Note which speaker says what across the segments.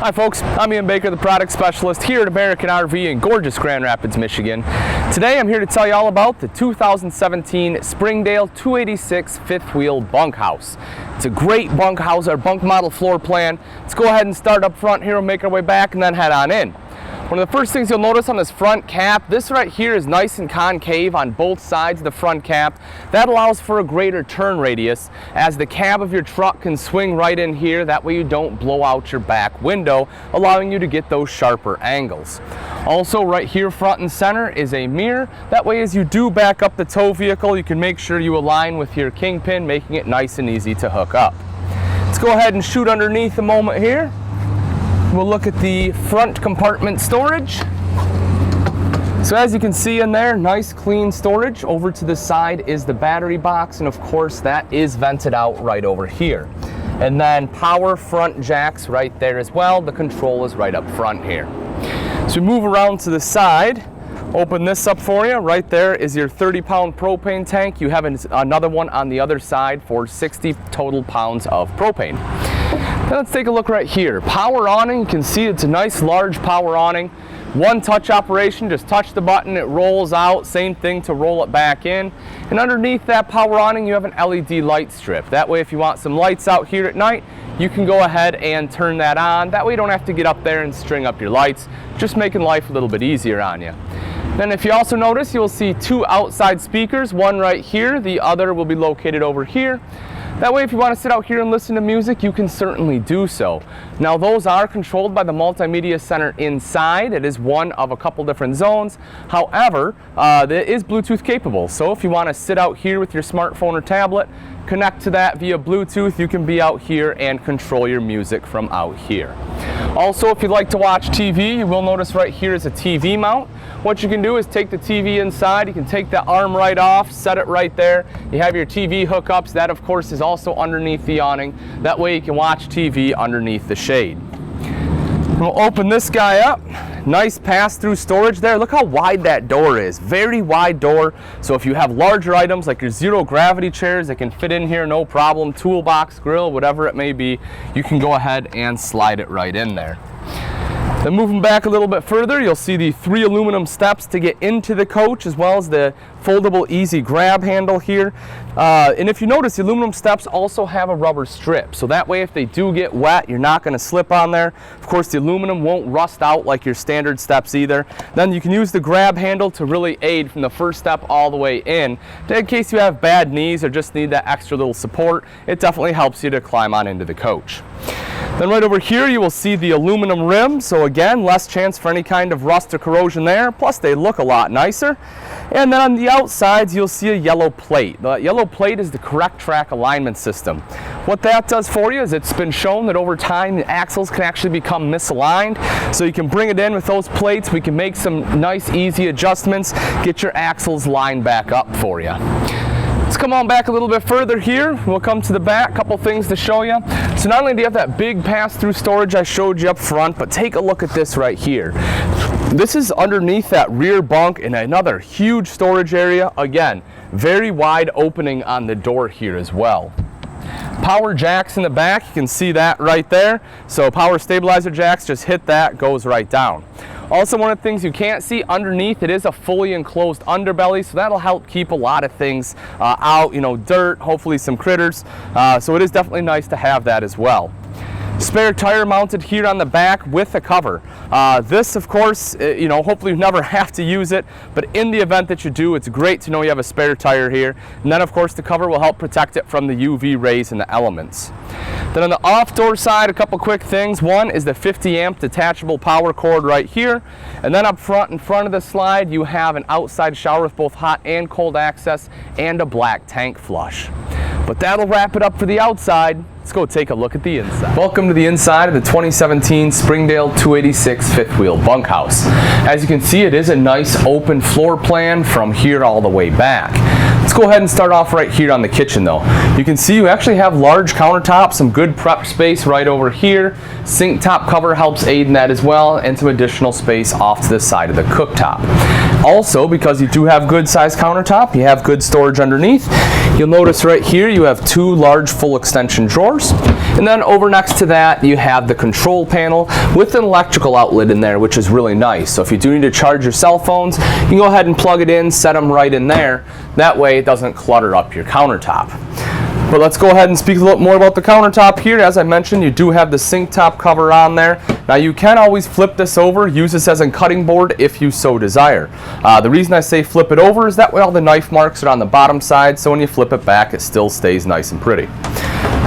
Speaker 1: Hi folks, I'm Ian Baker, the product specialist here at American RV in gorgeous Grand Rapids, Michigan. Today I'm here to tell you all about the 2017 Springdale 286 fifth wheel bunkhouse. It's a great bunkhouse, our bunk model floor plan. Let's go ahead and start up front here and make our way back and then head on in. One of the first things you'll notice on this front cap, this right here is nice and concave on both sides of the front cap. That allows for a greater turn radius as the cab of your truck can swing right in here. That way you don't blow out your back window, allowing you to get those sharper angles. Also right here front and center is a mirror. That way as you do back up the tow vehicle, you can make sure you align with your kingpin, making it nice and easy to hook up. Let's go ahead and shoot underneath a moment here. We'll look at the front compartment storage. So as you can see in there, nice clean storage. Over to the side is the battery box, and of course that is vented out right over here. And then power front jacks right there as well. The control is right up front here. So we move around to the side, open this up for you. Right there is your 30-pound propane tank. You have another one on the other side for 60 total pounds of propane. Now let's take a look right here. Power awning, you can see it's a nice large power awning. One touch operation, just touch the button, it rolls out. Same thing to roll it back in. And underneath that power awning, you have an LED light strip. That way if you want some lights out here at night, you can go ahead and turn that on. That way you don't have to get up there and string up your lights, just making life a little bit easier on you. Then if you also notice, you'll see two outside speakers, one right here, the other will be located over here. That way if you want to sit out here and listen to music, you can certainly do so. Now those are controlled by the Multimedia Center inside. It is one of a couple different zones. However, it is Bluetooth capable. So if you want to sit out here with your smartphone or tablet, connect to that via Bluetooth, you can be out here and control your music from out here. Also, if you'd like to watch TV, you will notice right here is a TV mount. What you can do is take the TV inside, you can take the arm right off, set it right there. You have your TV hookups. That of course is also underneath the awning. That way you can watch TV underneath the shade. We'll open this guy up. Nice pass-through storage there. Look how wide that door is. Very wide door. So if you have larger items like your zero gravity chairs that can fit in here no problem, toolbox, grill, whatever it may be, you can go ahead and slide it right in there. Then moving back a little bit further, you'll see the 3 aluminum steps to get into the coach, as well as the foldable easy grab handle here. And if you notice, the aluminum steps also have a rubber strip. So that way if they do get wet, you're not going to slip on there. Of course, the aluminum won't rust out like your standard steps either. Then you can use the grab handle to really aid from the first step all the way in case you have bad knees or just need that extra little support. It definitely helps you to climb on into the coach. Then right over here you will see the aluminum rim, so again less chance for any kind of rust or corrosion there, plus they look a lot nicer. And then on the outsides you'll see a yellow plate. The yellow plate is the correct track alignment system. What that does for you is it's been shown that over time the axles can actually become misaligned, so you can bring it in with those plates. We can make some nice easy adjustments, get your axles lined back up for you. Let's come on back a little bit further here. We'll come to the back, couple things to show you. So not only do you have that big pass-through storage I showed you up front, but take a look at this right here. This is underneath that rear bunk in another huge storage area. Again, very wide opening on the door here as well. Power jacks in the back, you can see that right there. So power stabilizer jacks, just hit that, goes right down. Also, one of the things you can't see underneath, it is a fully enclosed underbelly, so that'll help keep a lot of things out, dirt, hopefully some critters. So it is definitely nice to have that as well. Spare tire mounted here on the back with a cover. This, of course, hopefully you never have to use it, but in the event that you do, it's great to know you have a spare tire here. And then, of course, the cover will help protect it from the UV rays and the elements. Then on the off-door side, a couple quick things. One is the 50-amp detachable power cord right here. And then up front, in front of the slide, you have an outside shower with both hot and cold access and a black tank flush. But that'll wrap it up for the outside. Let's go take a look at the inside. Welcome to the inside of the 2017 Springdale 286 fifth wheel bunkhouse. As you can see, it is a nice open floor plan from here all the way back. Let's go ahead and start off right here on the kitchen though. You can see you actually have large countertops, some good prep space right over here. Sink top cover helps aid in that as well, and some additional space off to the side of the cooktop. Also, because you do have good size countertop, you have good storage underneath. You'll notice right here you have two large full extension drawers. And then over next to that, you have the control panel with an electrical outlet in there, which is really nice. So if you do need to charge your cell phones, you can go ahead and plug it in, set them right in there. That way it doesn't clutter up your countertop. But let's go ahead and speak a little more about the countertop here. As I mentioned, you do have the sink top cover on there. Now you can always flip this over, use this as a cutting board if you so desire. The reason I say flip it over is that way all the knife marks are on the bottom side, so when you flip it back, it still stays nice and pretty.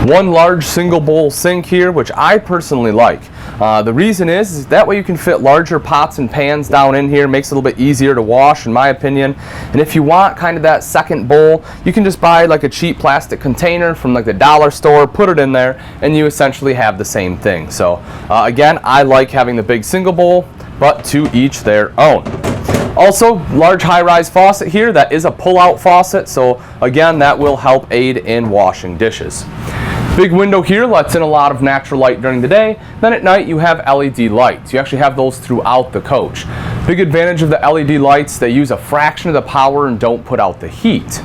Speaker 1: One large single bowl sink here, which I personally like. The reason is that way you can fit larger pots and pans down in here, makes it a little bit easier to wash in my opinion. And if you want kind of that second bowl, you can just buy like a cheap plastic container from like the dollar store, put it in there, and you essentially have the same thing. So again, I like having the big single bowl, but to each their own. Also, large high-rise faucet here. That is a pull-out faucet, so again, that will help aid in washing dishes. Big window here lets in a lot of natural light during the day. Then at night you have LED lights. You actually have those throughout the coach. Big advantage of the LED lights, they use a fraction of the power and don't put out the heat.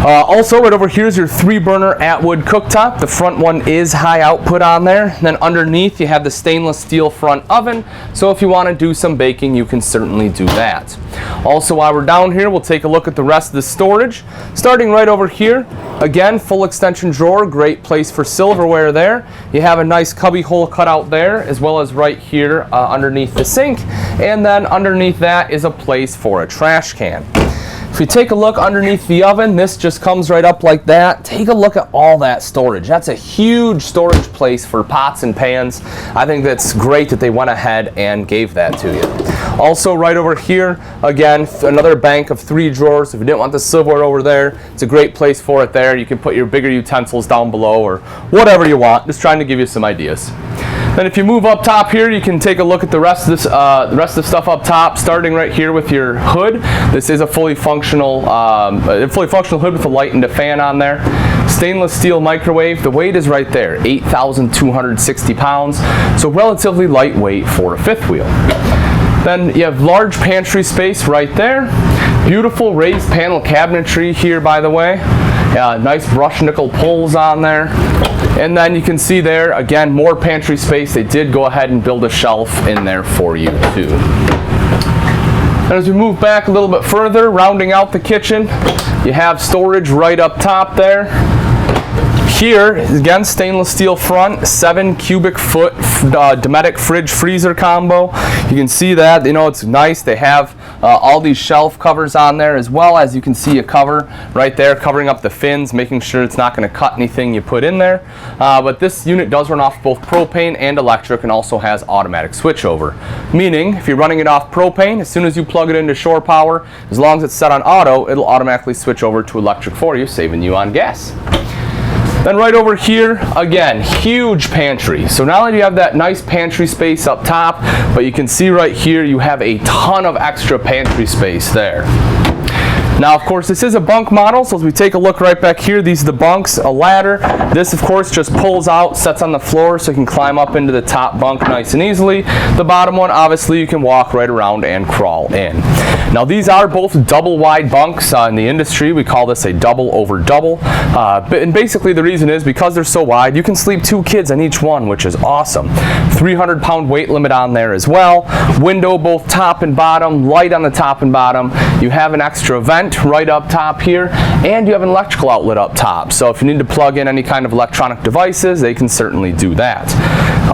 Speaker 1: Also, right over here is your 3-burner Atwood cooktop. The front one is high output on there. Then underneath you have the stainless steel front oven, so if you want to do some baking, you can certainly do that. Also, while we're down here, we'll take a look at the rest of the storage. Starting right over here, again, full extension drawer, great place for silverware there. You have a nice cubby hole cut out there, as well as right here underneath the sink. And then underneath that is a place for a trash can. If you take a look underneath the oven, this just comes right up like that. Take a look at all that storage. That's a huge storage place for pots and pans. I think that's great that they went ahead and gave that to you. Also right over here, again, another bank of 3 drawers. If you didn't want the silverware over there, it's a great place for it there. You can put your bigger utensils down below or whatever you want. Just trying to give you some ideas. Then if you move up top here, you can take a look at the rest of this, the rest of the stuff up top, starting right here with your hood. This is a fully functional hood with a light and a fan on there. Stainless steel microwave. The weight is right there, 8,260 pounds, so relatively lightweight for a fifth wheel. Then you have large pantry space right there. Beautiful raised panel cabinetry here, by the way. Nice brushed nickel pulls on there. And then you can see there, again, more pantry space. They did go ahead and build a shelf in there for you too. And as we move back a little bit further, rounding out the kitchen, you have storage right up top there. Here, again, stainless steel front, 7 cubic foot Dometic fridge freezer combo. You can see that, you know, it's nice. They have all these shelf covers on there, as well as you can see a cover right there covering up the fins, making sure it's not going to cut anything you put in there. But this unit does run off both propane and electric, and also has automatic switchover. Meaning, if you're running it off propane, as soon as you plug it into shore power, as long as it's set on auto, it'll automatically switch over to electric for you, saving you on gas. Then right over here, again, huge pantry. So not only do you have that nice pantry space up top, but you can see right here you have a ton of extra pantry space there. Now, of course, this is a bunk model, so as we take a look right back here, these are the bunks, a ladder. This, of course, just pulls out, sets on the floor, so you can climb up into the top bunk nice and easily. The bottom one, obviously, you can walk right around and crawl in. Now, these are both double-wide bunks. In the industry, we call this a double over double. And basically, the reason is because they're so wide, you can sleep 2 kids on each one, which is awesome. 300-pound weight limit on there as well. Window both top and bottom, light on the top and bottom. You have an extra vent right up top here, and you have an electrical outlet up top. So if you need to plug in any kind of electronic devices, they can certainly do that.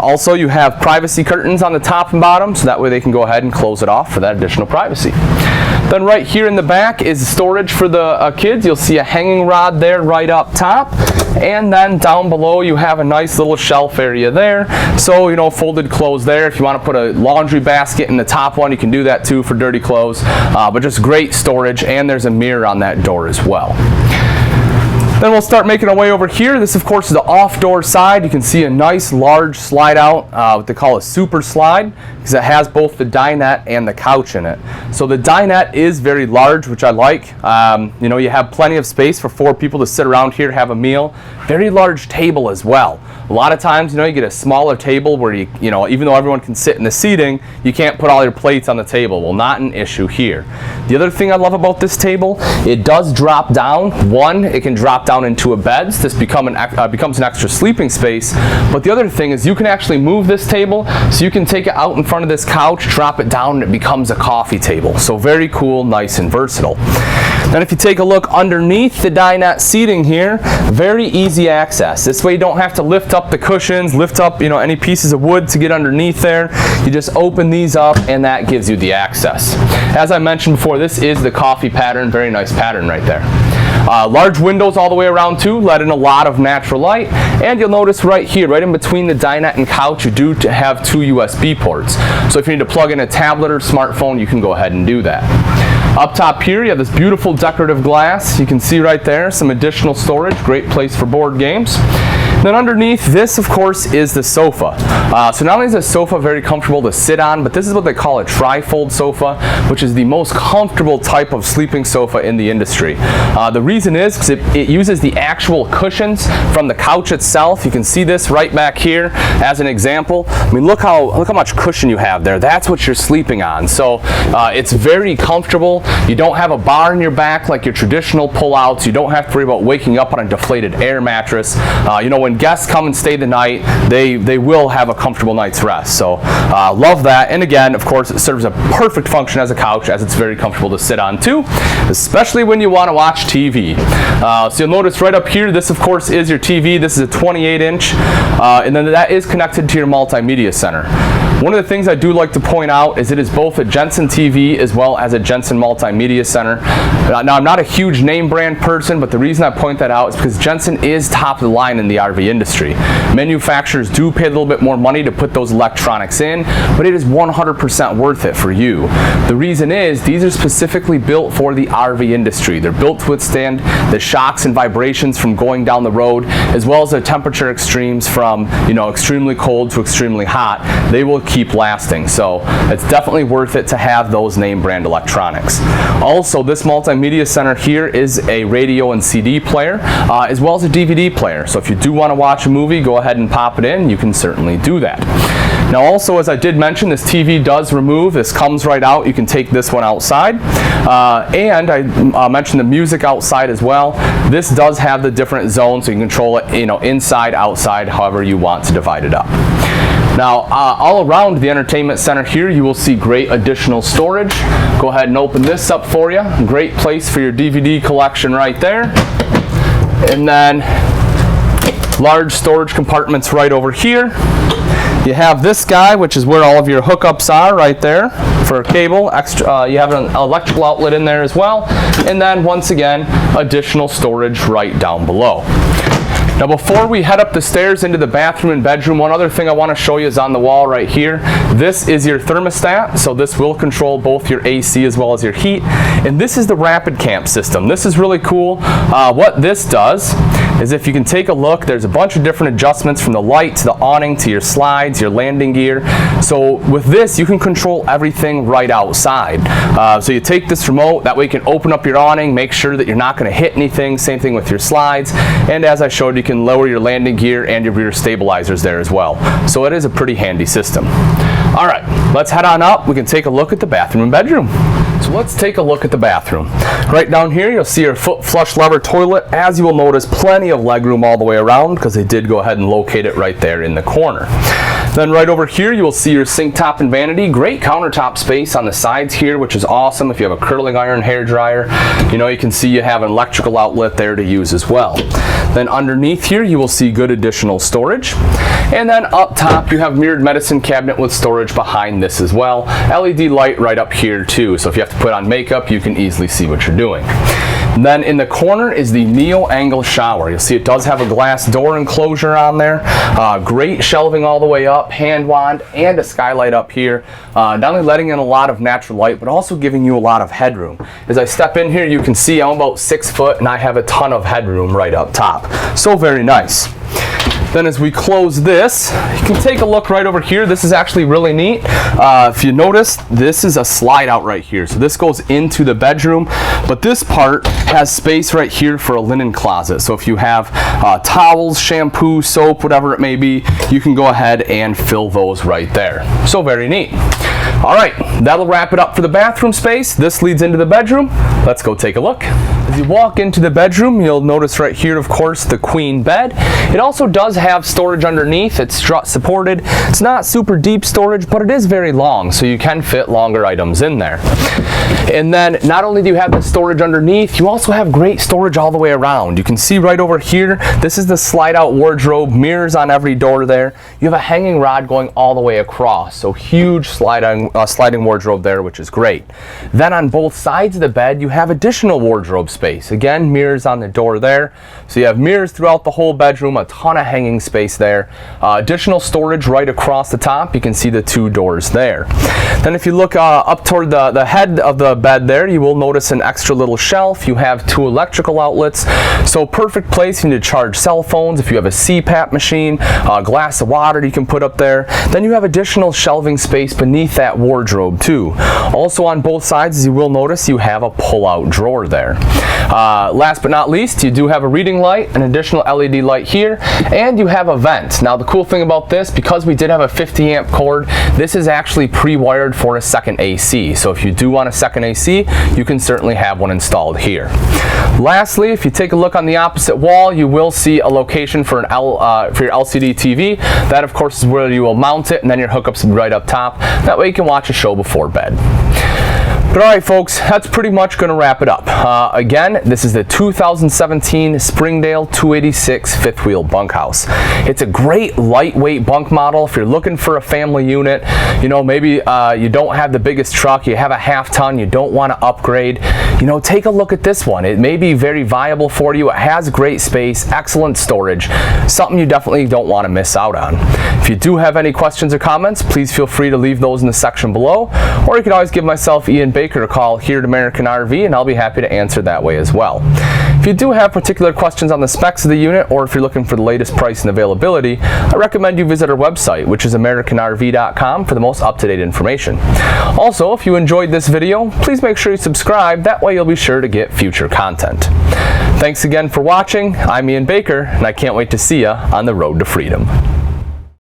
Speaker 1: Also, you have privacy curtains on the top and bottom, so that way they can go ahead and close it off for that additional privacy. Then right here in the back is storage for the kids. You'll see a hanging rod there right up top. And then down below you have a nice little shelf area there. So, you know, folded clothes there. If you want to put a laundry basket in the top one, you can do that too for dirty clothes. But just great storage, and there's a mirror on that door as well. Then we'll start making our way over here. This, of course, is the off-door side. You can see a nice large slide out, what they call a super slide, because it has both the dinette and the couch in it. So the dinette is very large, which I like. You know, you have plenty of space for 4 people to sit around here, have a meal. Very large table as well. A lot of times, you know, you get a smaller table where you know, even though everyone can sit in the seating, you can't put all your plates on the table. Well, not an issue here. The other thing I love about this table, it does drop down. One, it can drop down down into a bed. This becomes an extra sleeping space. But the other thing is you can actually move this table, so you can take it out in front of this couch, drop it down, and it becomes a coffee table. So very cool, nice, and versatile. Then if you take a look underneath the dinette seating here, very easy access. This way you don't have to lift up the cushions, lift up any pieces of wood to get underneath there. You just open these up and that gives you the access. As I mentioned before, this is the coffee pattern, very nice pattern right there. Large windows all the way around too, let in a lot of natural light. And you'll notice right here, right in between the dinette and couch, you do have 2 USB ports. So if you need to plug in a tablet or smartphone, you can go ahead and do that. Up top here, you have this beautiful decorative glass. You can see right there some additional storage, great place for board games. Then underneath this, of course, is the sofa. So not only is the sofa very comfortable to sit on, but this is what they call a Trifold Sofa, which is the most comfortable type of sleeping sofa in the industry. The reason is because it uses the actual cushions from the couch itself. You can see this right back here as an example. I mean, look how much cushion you have there. That's what you're sleeping on. So it's very comfortable. You don't have a bar in your back like your traditional pullouts. You don't have to worry about waking up on a deflated air mattress. When guests come and stay the night, they will have a comfortable night's rest. So love that. And again, of course, it serves a perfect function as a couch, as it's very comfortable to sit on too, especially when you want to watch TV. So you'll notice right up here, this of course is your TV. This is a 28-inch, and then that is connected to your Multimedia Center. One of the things I do like to point out is it is both a Jensen TV as well as a Jensen Multimedia Center. Now, I'm not a huge name brand person, but the reason I point that out is because Jensen is top of the line in the RV industry. Manufacturers do pay a little bit more money to put those electronics in, but it is 100% worth it for you. The reason is these are specifically built for the RV industry. They're built to withstand the shocks and vibrations from going down the road, as well as the temperature extremes from extremely cold to extremely hot. They will keep lasting, so it's definitely worth it to have those name brand electronics. Also, this Multimedia Center here is a radio and CD player, as well as a DVD player. So if you do want to watch a movie, go ahead and pop it in. You can certainly do that. Now also, as I did mention, this TV does remove. This comes right out. You can take this one outside. And I mentioned the music outside as well. This does have the different zones, so you can control it inside, outside, however you want to divide it up. Now, all around the entertainment center here, you will see great additional storage. Go ahead and open this up for you. Great place for your DVD collection right there. And then large storage compartments right over here. You have this guy, which is where all of your hookups are right there for a cable. Extra, you have an electrical outlet in there as well. And then once again, additional storage right down below. Now before we head up the stairs into the bathroom and bedroom, one other thing I want to show you is on the wall right here. This is your thermostat, so this will control both your AC as well as your heat. And this is the rapid camp system. This is really cool. What this does is, if you can take a look, there's a bunch of different adjustments from the light to the awning to your slides, your landing gear. So with this, you can control everything right outside. So you take this remote, that way you can open up your awning, make sure that you're not going to hit anything. Same thing with your slides. And as I showed you, can lower your landing gear and your rear stabilizers there as well. So it is a pretty handy system. All right, let's head on up. We can take a look at the bathroom and bedroom. So let's take a look at the bathroom. Right down here, you'll see your foot flush lever toilet. As you will notice, plenty of legroom all the way around because they did go ahead and locate it right there in the corner. Then right over here, you will see your sink top and vanity. Great countertop space on the sides here, which is awesome. If you have a curling iron hair dryer, you can see you have an electrical outlet there to use as well. Then underneath here, you will see good additional storage. And then up top, you have mirrored medicine cabinet with storage behind this as well. LED light right up here too. So if you have to put on makeup, you can easily see what you're doing. And then in the corner is the Neo Angle shower. You'll see it does have a glass door enclosure on there. Great shelving all the way up, hand wand, and a skylight up here. Not only letting in a lot of natural light, but also giving you a lot of headroom. As I step in here, you can see I'm about 6 foot and I have a ton of headroom right up top. So very nice. Then as we close this, you can take a look right over here. This is actually really neat. If you notice, this is a slide out right here. So this goes into the bedroom, but this part has space right here for a linen closet. So if you have towels, shampoo, soap, whatever it may be, you can go ahead and fill those right there. So very neat. All right, that'll wrap it up for the bathroom space. This leads into the bedroom. Let's go take a look. As you walk into the bedroom, you'll notice right here, of course, the queen bed. It also does have storage underneath. It's strut supported. It's not super deep storage, but it is very long, so you can fit longer items in there. And then not only do you have the storage underneath, you also have great storage all the way around. You can see right over here, this is the slide out wardrobe, mirrors on every door there. You have a hanging rod going all the way across, so huge sliding wardrobe there, which is great. Then on both sides of the bed, you have additional wardrobe space. Again, mirrors on the door there. So you have mirrors throughout the whole bedroom, a ton of hanging space there. Additional storage right across the top. You can see the two doors there. Then if you look up toward the head of the bed there, you will notice an extra little shelf. You have two electrical outlets, so perfect place you need to charge cell phones. If you have a CPAP machine, a glass of water you can put up there. Then you have additional shelving space beneath that wardrobe too. Also on both sides, as you will notice, you have a pull-out drawer there. Last but not least, you do have a reading light, an additional LED light here, and you have a vent. Now the cool thing about this, because we did have a 50 amp cord, this is actually pre-wired for a second AC. So if you do want a second AC, you can certainly have one installed here. Lastly, if you take a look on the opposite wall, you will see a location for for your LCD TV. That of course is where you will mount it, and then your hookups will be right up top. That way you can watch a show before bed. But alright folks, that's pretty much going to wrap it up. Again, this is the 2017 Springdale 286 fifth wheel bunkhouse. It's a great lightweight bunk model. If you're looking for a family unit, you know, maybe you don't have the biggest truck, you have a half ton, you don't want to upgrade, you know, take a look at this one. It may be very viable for you. It has great space, excellent storage, something you definitely don't want to miss out on. If you do have any questions or comments, please feel free to leave those in the section below, or you can always give myself, Ian Baker, a call here at American RV, and I'll be happy to answer that way as well. If you do have particular questions on the specs of the unit, or if you're looking for the latest price and availability, I recommend you visit our website, which is americanrv.com, for the most up-to-date information. Also, if you enjoyed this video, please make sure you subscribe. That way you'll be sure to get future content. Thanks again for watching. I'm Ian Baker, and I can't wait to see you on the road to freedom.